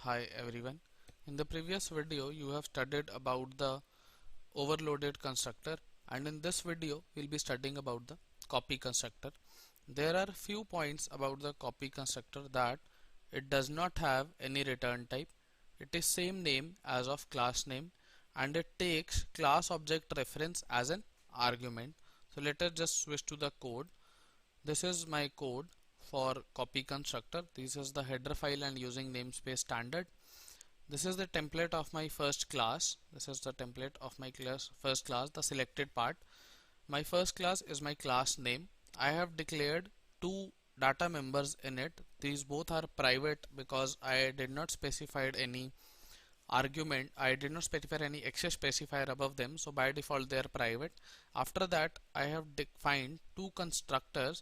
Hi everyone. In the previous video you have studied about the overloaded constructor, and in this video we'll be studying about the copy constructor. There are few points about the copy constructor that it does not have any return type. It is same name as of class name, and it takes class object reference as an argument. So let us just switch to the code. This is my code for copy constructor. This is the header file and using namespace standard. This is the template of my first class. This is the template of my first class, the selected part. My first class is my class name. I have declared two data members in it. These both are private because I did not specify any argument. I did not specify any access specifier above them, so by default they are private. After that I have defined two constructors,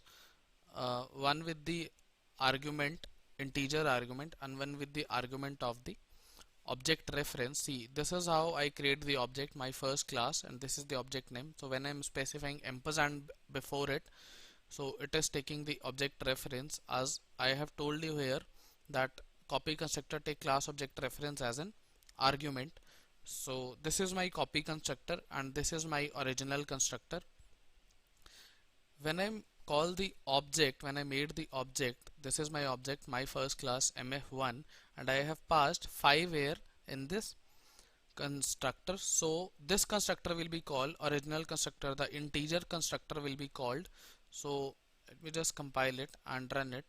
one with the argument integer argument and one with the argument of the object reference. See, this is how I create the object, my first class, and this is the object name. So when I'm specifying ampersand before it, so it is taking the object reference, as I have told you here that copy constructor take class object reference as an argument. So this is my copy constructor and this is my original constructor. When I call the object, when I made the object, this is my object, my first class mf1, and I have passed 5 here in this constructor. So this constructor will be called original constructor, the integer constructor will be called. So let me just compile it and run it.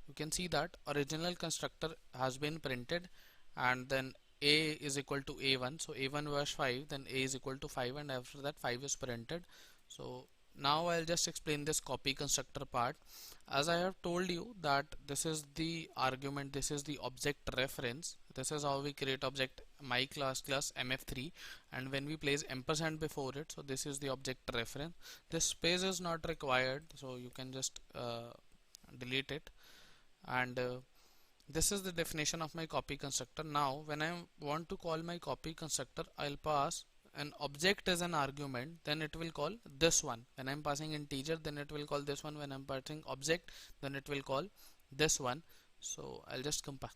You can see that original constructor has been printed, and then a is equal to a1, so a1 was 5, then a is equal to 5, and after that 5 is printed. So now I'll just explain this copy constructor part. As I have told you that this is the argument, this is the object reference. This is how we create object my class mf3, and when we place ampersand before it, so this is the object reference. This space is not required, so you can just delete it. And this is the definition of my copy constructor. Now when I want to call my copy constructor, I'll pass an object as an argument, then it will call this one. When I'm passing integer, then it will call this one. When I'm passing object, then it will call this one. So I'll just compile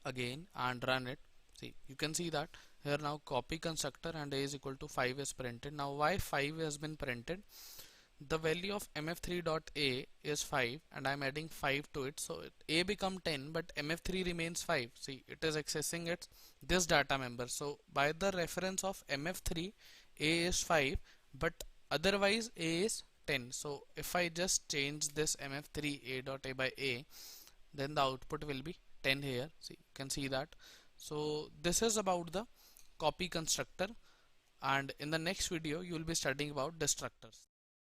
again and run it. See, you can see that here now copy constructor and a is equal to 5 is printed. Now why 5 has been printed? The value of mf3.a is 5 and I'm adding 5 to it, so a become 10 but mf3 remains 5. See, it is accessing it this data member, so by the reference of mf3 a is 5 but otherwise a is 10. So if I just change this mf3 a.a by a, then the output will be 10 here. See, you can see that. So this is about the copy constructor, and in the next video you will be studying about destructors.